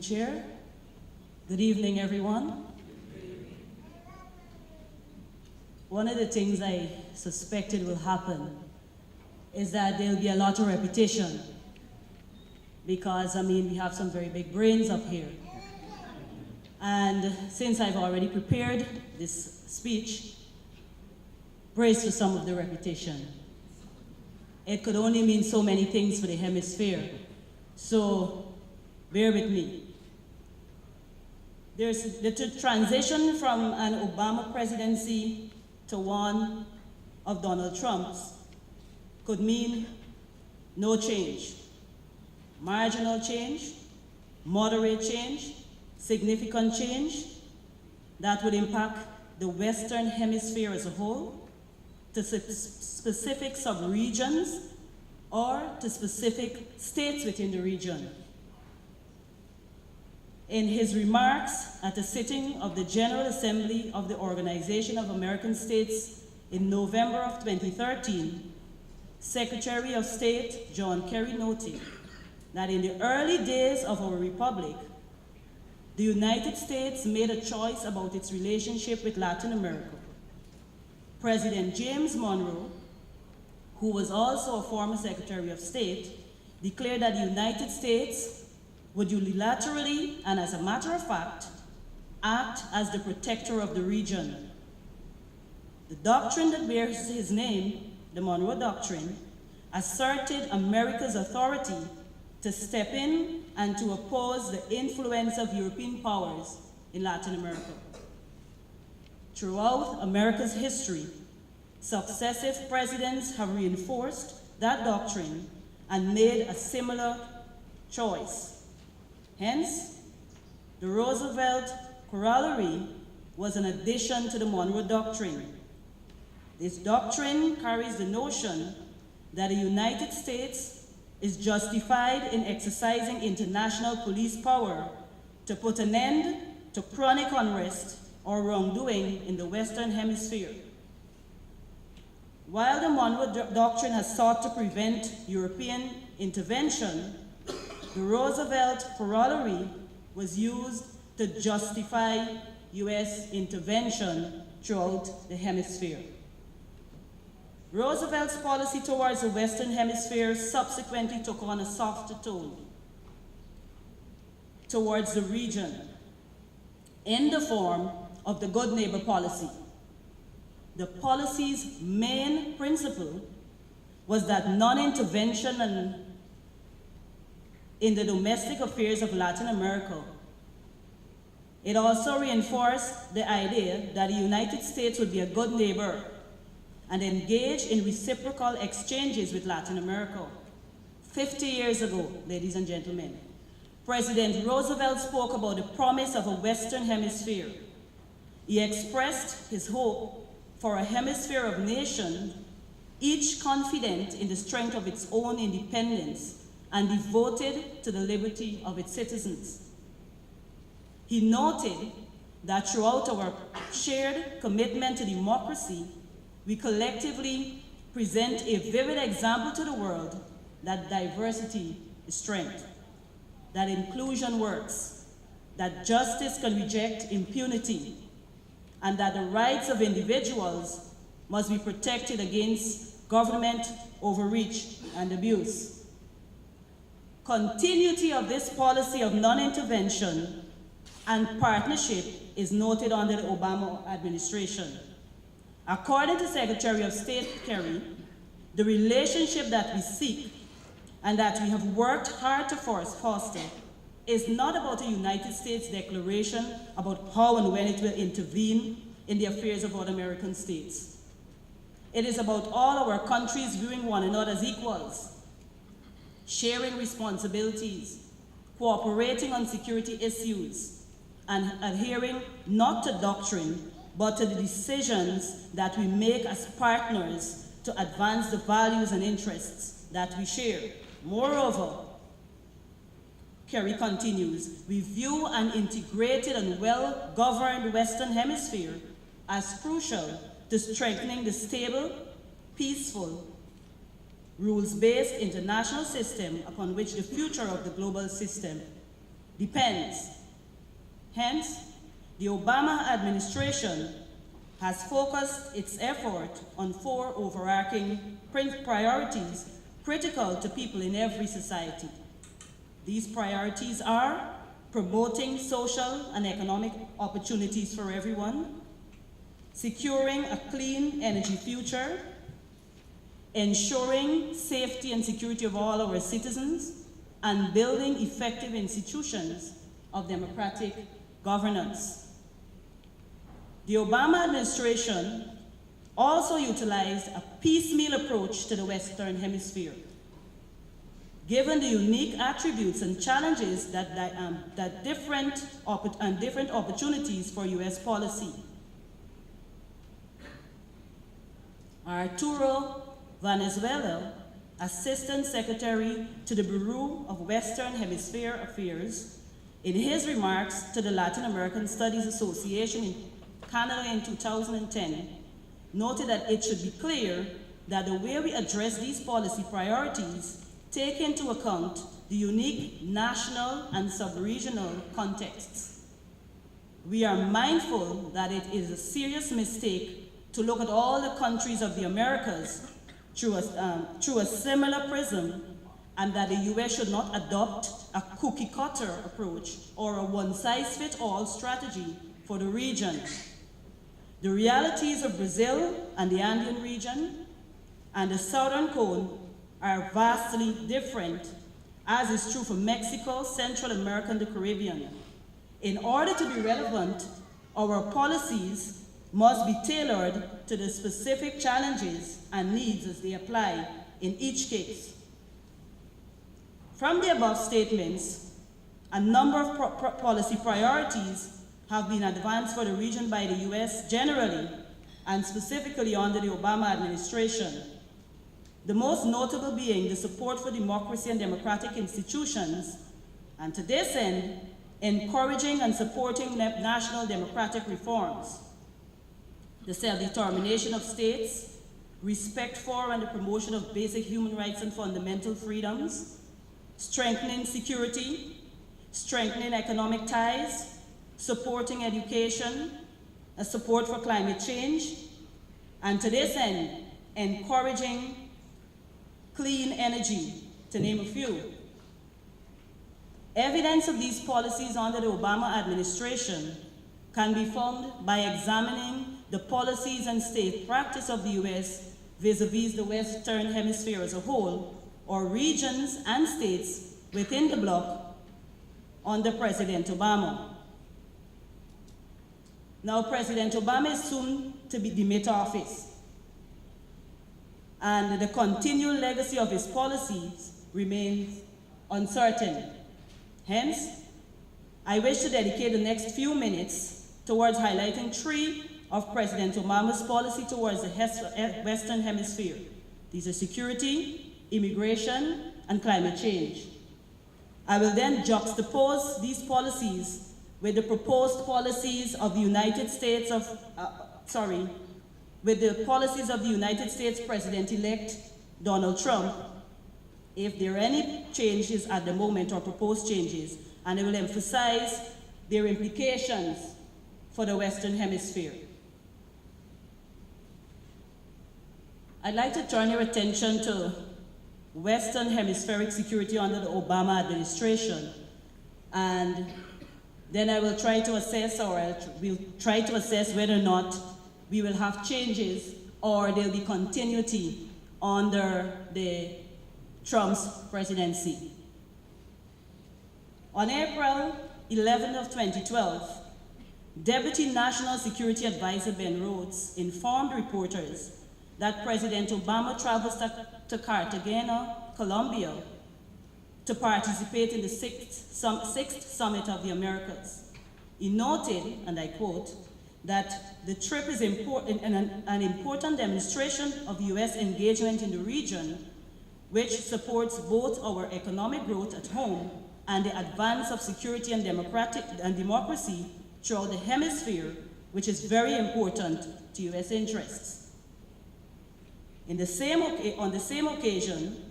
Chair. Good evening, everyone. One of the things I suspected will happen is that there'll be a lot of repetition because, we have some very big brains up here. And since I've already prepared this speech, brace for some of the repetition. It could only mean so many things for the hemisphere, so bear with me. There's the transition from an Obama presidency to one of Donald Trump's could mean no change, marginal change, moderate change, significant change that would impact the Western Hemisphere as a whole, to specific sub-regions, or to specific states within the region. In his remarks at a sitting of the General Assembly of the Organization of American States in November of 2013, Secretary of State John Kerry noted that in the early days of our republic, the United States made a choice about its relationship with Latin America. President James Monroe, who was also a former Secretary of State, declared that the United States would unilaterally, and as a matter of fact, act as the protector of the region. The doctrine that bears his name, the Monroe Doctrine, asserted America's authority to step in and to oppose the influence of European powers in Latin America. Throughout America's history, successive presidents have reinforced that doctrine and made a similar choice. Hence, the Roosevelt Corollary was an addition to the Monroe Doctrine. This doctrine carries the notion that the United States is justified in exercising international police power to put an end to chronic unrest or wrongdoing in the Western Hemisphere. While the Monroe Doctrine has sought to prevent European intervention, the Roosevelt Corollary was used to justify US intervention throughout the hemisphere. Roosevelt's policy towards the Western Hemisphere subsequently took on a softer tone towards the region in the form of the Good Neighbor policy. The policy's main principle was that non-intervention in the domestic affairs of Latin America. It also reinforced the idea that the United States would be a good neighbor and engage in reciprocal exchanges with Latin America. 50 years ago, ladies and gentlemen, President Roosevelt spoke about the promise of a Western Hemisphere. He expressed his hope for a hemisphere of nations, each confident in the strength of its own independence and devoted to the liberty of its citizens. He noted that throughout our shared commitment to democracy, we collectively present a vivid example to the world that diversity is strength, that inclusion works, that justice can reject impunity, and that the rights of individuals must be protected against government overreach and abuse. Continuity of this policy of non-intervention and partnership is noted under the Obama administration. According to Secretary of State Kerry, the relationship that we seek and that we have worked hard to foster is not about a United States declaration about how and when it will intervene in the affairs of other American states. It is about all our countries viewing one another as equals, sharing responsibilities, cooperating on security issues, and adhering not to doctrine, but to the decisions that we make as partners to advance the values and interests that we share. Moreover, Kerry continues, we view an integrated and well-governed Western Hemisphere as crucial to strengthening the stable, peaceful, rules-based international system upon which the future of the global system depends. Hence, the Obama administration has focused its effort on 4 overarching priorities critical to people in every society. These priorities are promoting social and economic opportunities for everyone, securing a clean energy future, ensuring safety and security of all our citizens, and building effective institutions of democratic governance. The Obama administration also utilized a piecemeal approach to the Western Hemisphere. Given the unique attributes and challenges that different opportunities for U.S. policy, Arturo Valenzuela, Assistant Secretary to the Bureau of Western Hemisphere Affairs, in his remarks to the Latin American Studies Association in Canada in 2010, noted that it should be clear that the way we address these policy priorities take into account the unique national and sub-regional contexts. We are mindful that it is a serious mistake to look at all the countries of the Americas through a similar prism, and that the US should not adopt a cookie-cutter approach or a one-size-fits-all strategy for the region. The realities of Brazil and the Andean region and the Southern Cone are vastly different, as is true for Mexico, Central America, and the Caribbean. In order to be relevant, our policies must be tailored to the specific challenges and needs as they apply in each case. From the above statements, a number of policy priorities have been advanced for the region by the US generally, and specifically under the Obama administration. The most notable being the support for democracy and democratic institutions, and to this end, encouraging and supporting national democratic reforms, the self-determination of states, respect for and the promotion of basic human rights and fundamental freedoms, strengthening security, strengthening economic ties, supporting education, a support for climate change, and to this end, encouraging clean energy, to name a few. Evidence of these policies under the Obama administration can be found by examining the policies and state practice of the US vis-a-vis the Western Hemisphere as a whole, or regions and states within the bloc under President Obama. Now, President Obama is soon to demit office, and the continual legacy of his policies remains uncertain. Hence, I wish to dedicate the next few minutes towards highlighting 3 of President Obama's policy towards the Western Hemisphere. These are security, immigration, and climate change. I will then juxtapose these policies with the proposed policies of the United States with the policies of the United States President-elect Donald Trump, if there are any changes at the moment or proposed changes, and I will emphasize their implications for the Western Hemisphere. I'd like to turn your attention to Western Hemispheric security under the Obama administration, and then I will try to assess, or we'll try to assess whether or not we will have changes or there'll be continuity under the Trump's presidency. On April 11 of 2012, Deputy National Security Advisor Ben Rhodes informed reporters that President Obama travels to Cartagena, Colombia, to participate in the sixth Summit of the Americas. He noted, and I quote, that the trip is an important demonstration of U.S. engagement in the region, which supports both our economic growth at home and the advance of security and democracy throughout the hemisphere, which is very important to U.S. interests. On the same occasion,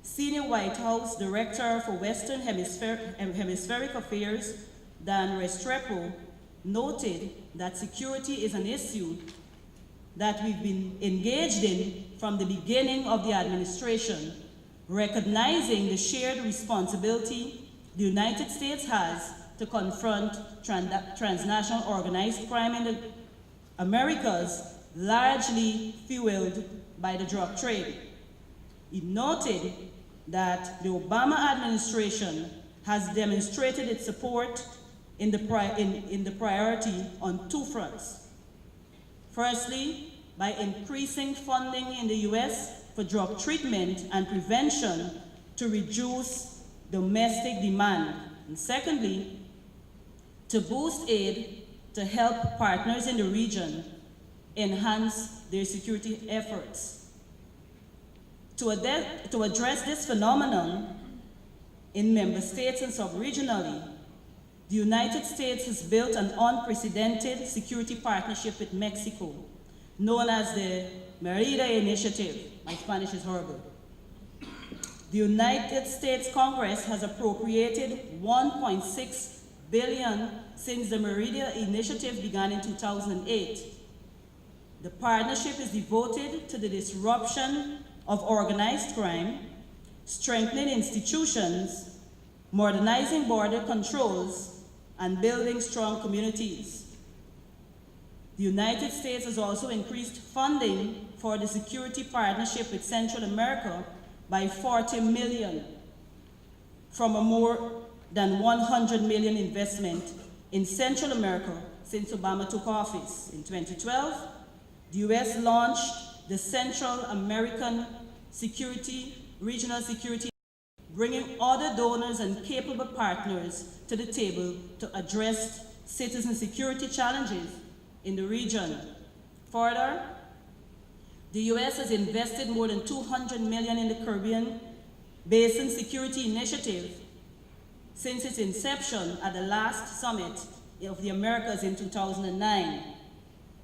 Senior White House Director for Western Hemispheric Affairs, Dan Restrepo, noted that security is an issue that we've been engaged in from the beginning of the administration, recognizing the shared responsibility the United States has to confront transnational organized crime in the Americas, largely fueled by the drug trade. He noted that the Obama administration has demonstrated its support in the priority on two fronts. Firstly, by increasing funding in the US for drug treatment and prevention to reduce domestic demand. And secondly, to boost aid to help partners in the region enhance their security efforts. To address this phenomenon in member states and sub-regionally, the United States has built an unprecedented security partnership with Mexico, known as the Merida Initiative. My Spanish is horrible. The United States Congress has appropriated $1.6 billion since the Merida Initiative began in 2008. The partnership is devoted to the disruption of organized crime, strengthening institutions, modernizing border controls, and building strong communities. The United States has also increased funding for the security partnership with Central America by $40 million, from a more than $100 million investment in Central America since Obama took office. In 2012, the US launched the Central American Regional Security, bringing other donors and capable partners to the table to address citizen security challenges in the region. Further, the US has invested more than $200 million in the Caribbean Basin Security Initiative since its inception at the last summit of the Americas in 2009.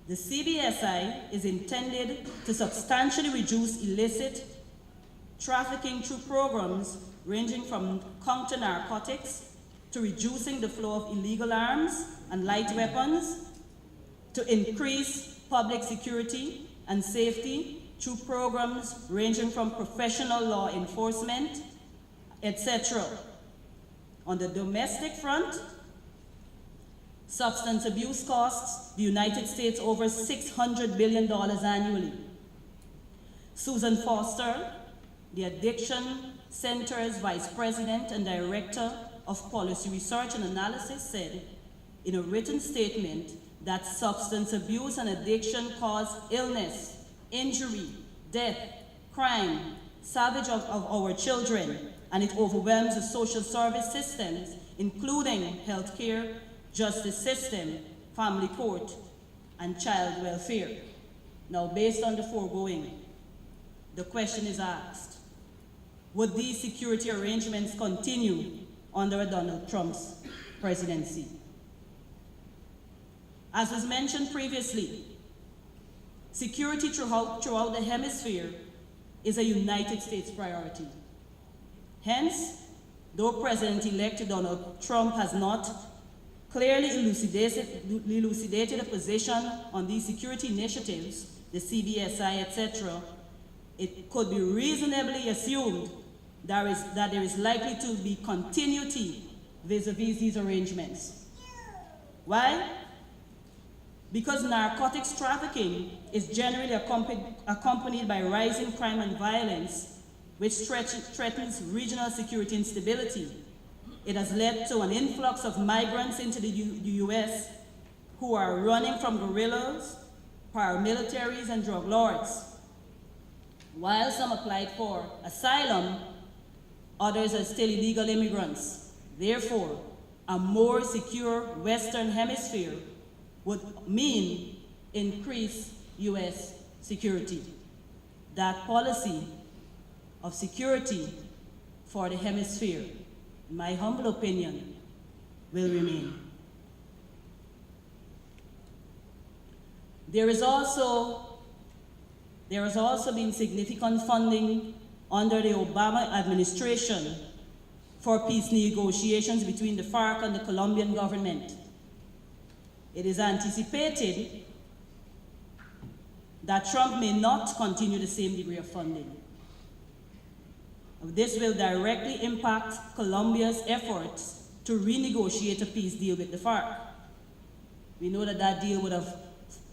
The CBSI is intended to substantially reduce illicit trafficking through programs ranging from counter narcotics to reducing the flow of illegal arms and light weapons, to increase public security and safety through programs ranging from professional law enforcement, etc. On the domestic front, substance abuse costs the United States over $600 billion annually. Susan Foster, the Addiction Center's Vice President and Director of Policy Research and Analysis, said in a written statement that substance abuse and addiction cause illness, injury, death, crime, savage of our children, and it overwhelms the social service systems, including healthcare, justice system, family court, and child welfare. Now, based on the foregoing, the question is asked, would these security arrangements continue under Donald Trump's presidency? As was mentioned previously, security throughout the hemisphere is a United States priority. Hence, though President-elect Donald Trump has not clearly elucidated a position on these security initiatives, the CBSI, etc., it could be reasonably assumed that there is likely to be continuity vis-a-vis these arrangements. Why? Because narcotics trafficking is generally accompanied by rising crime and violence, which threatens regional security and stability. It has led to an influx of migrants into the US who are running from guerrillas, paramilitaries, and drug lords. While some applied for asylum, others are still illegal immigrants. Therefore, a more secure Western Hemisphere would mean increased US security. That policy of security for the hemisphere, in my humble opinion, will remain. There has also been significant funding under the Obama administration for peace negotiations between the FARC and the Colombian government. It is anticipated that Trump may not continue the same degree of funding. This will directly impact Colombia's efforts to renegotiate a peace deal with the FARC. We know that that deal would have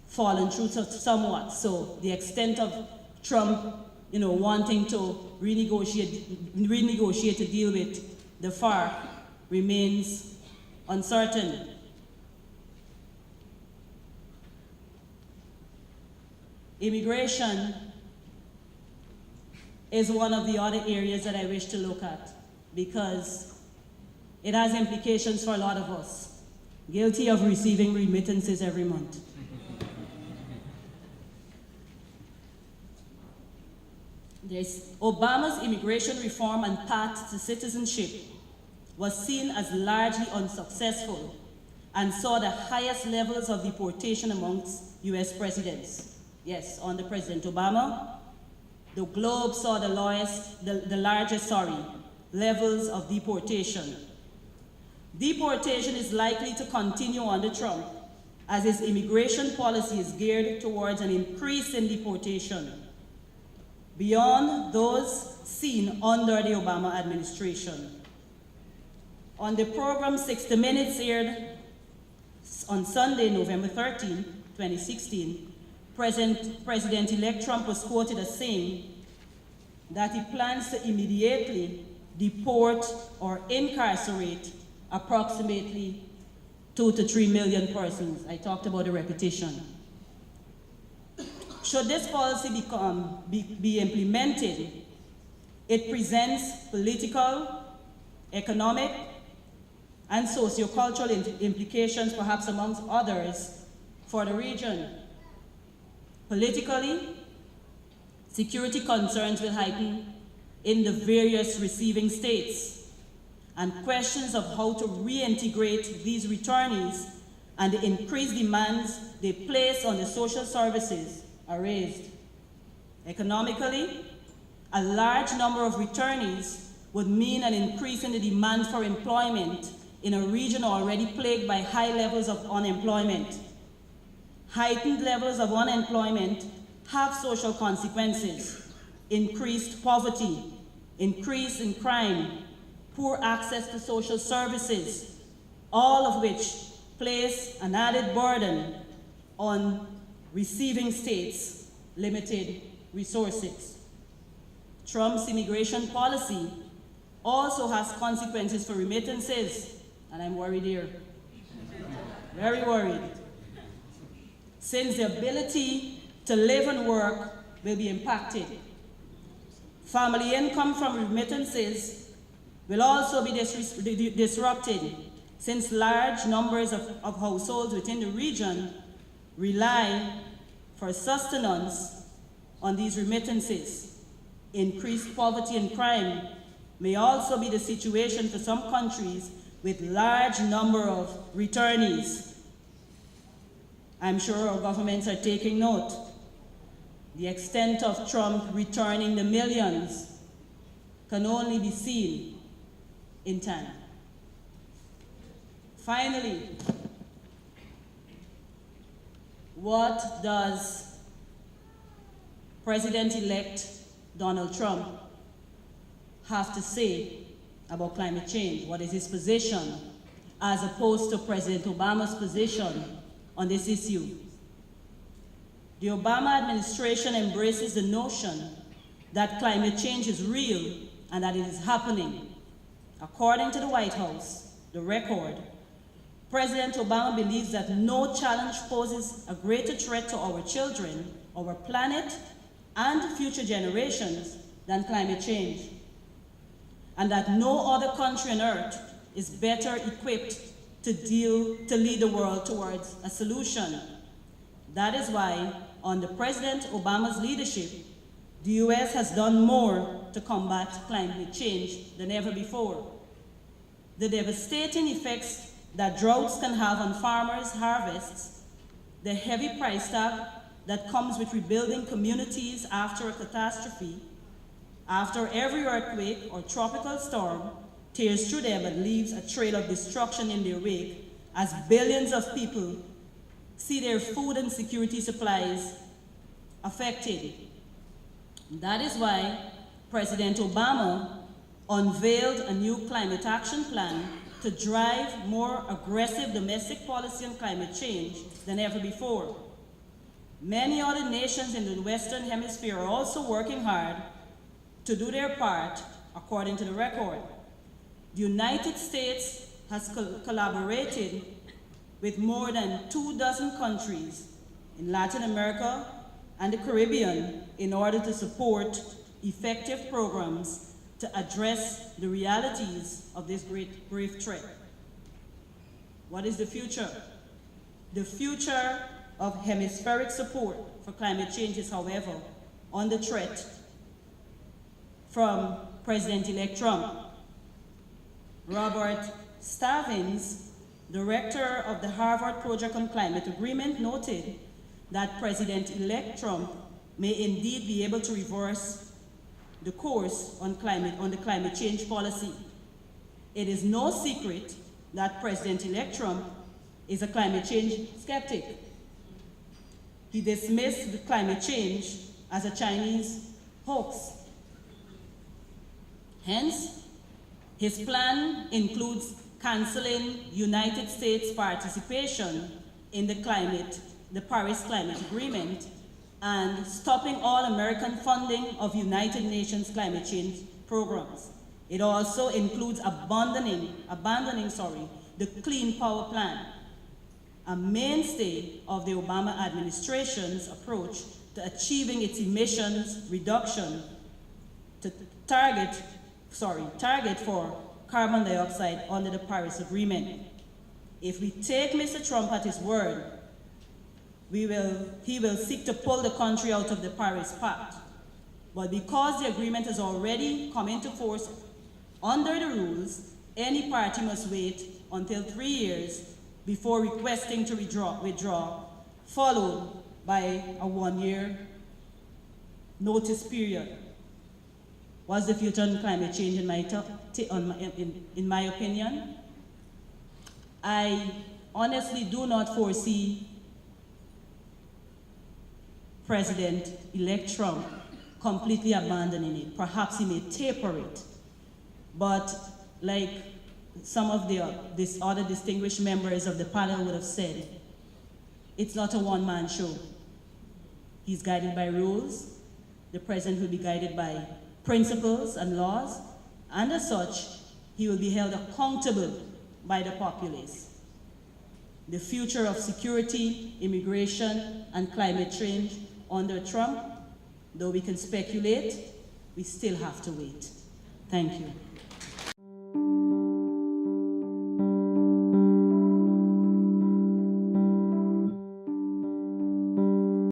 fallen through somewhat, so the extent of Trump wanting to renegotiate a deal with the FARC remains uncertain. Immigration is one of the other areas that I wish to look at because it has implications for a lot of us, guilty of receiving remittances every month. Obama's immigration reform and path to citizenship was seen as largely unsuccessful and saw the highest levels of deportation amongst US presidents. Yes, under President Obama, the globe saw the largest levels of deportation. Deportation is likely to continue under Trump as his immigration policy is geared towards an increase in deportation beyond those seen under the Obama administration. On the program 60 Minutes aired on Sunday, November 13, 2016, President-elect Trump was quoted as saying that he plans to immediately deport or incarcerate approximately 2 to 3 million persons. I talked about the repetition. Should this policy be implemented, it presents political, economic, and sociocultural implications, perhaps amongst others, for the region. Politically, security concerns will heighten in the various receiving states, and questions of how to reintegrate these returnees and the increased demands they place on the social services are raised. Economically, a large number of returnees would mean an increase in the demand for employment in a region already plagued by high levels of unemployment. Heightened levels of unemployment have social consequences: increased poverty, increase in crime, poor access to social services, all of which place an added burden on receiving states' limited resources. Trump's immigration policy also has consequences for remittances, and I'm worried here. Very worried. Since the ability to live and work will be impacted. Family income from remittances will also be disrupted, since large numbers of households within the region rely for sustenance on these remittances. Increased poverty and crime may also be the situation for some countries with large number of returnees. I'm sure our governments are taking note. The extent of Trump returning the millions can only be seen in time. Finally, what does President-elect Donald Trump have to say about climate change? What is his position as opposed to President Obama's position on this issue? The Obama administration embraces the notion that climate change is real and that it is happening. According to the White House, the record, President Obama believes that no challenge poses a greater threat to our children, our planet, and future generations than climate change, and that no other country on earth is better equipped to lead the world towards a solution. That is why, under President Obama's leadership, the US has done more to combat climate change than ever before. The devastating effects that droughts can have on farmers' harvests, the heavy price tag that comes with rebuilding communities after a catastrophe, After every earthquake or tropical storm tears through them and leaves a trail of destruction in their wake, as billions of people see their food and security supplies affected. That is why President Obama unveiled a new climate action plan to drive more aggressive domestic policy on climate change than ever before. Many other nations in the Western Hemisphere are also working hard to do their part, according to the record. The United States has collaborated with more than 24 countries in Latin America and the Caribbean in order to support effective programs to address the realities of this grave threat. What is the future? The future of hemispheric support for climate change is, however, under threat from President-elect Trump. Robert Stavins, director of the Harvard Project on Climate Agreement, noted that President-elect Trump may indeed be able to reverse the course on the climate change policy. It is no secret that President-elect Trump is a climate change skeptic. He dismissed the climate change as a Chinese hoax. Hence, his plan includes canceling United States participation in the Paris Climate Agreement and stopping all American funding of United Nations climate change programs. It also includes abandoning the Clean Power Plan, a mainstay of the Obama administration's approach to achieving its emissions reduction to target for carbon dioxide under the Paris Agreement. If we take Mr. Trump at his word, he will seek to pull the country out of the Paris Pact. But because the agreement has already come into force under the rules, any party must wait until 3 years before requesting to withdraw, followed by a 1-year notice period. What's the future on climate change in my opinion? I honestly do not foresee President-elect Trump completely abandoning it. Perhaps he may taper it. But like some of these other distinguished members of the panel would have said, it's not a one-man show. He's guided by rules. The president will be guided by principles and laws, and as such, he will be held accountable by the populace. The future of security, immigration, and climate change under Trump, though we can speculate, we still have to wait. Thank you.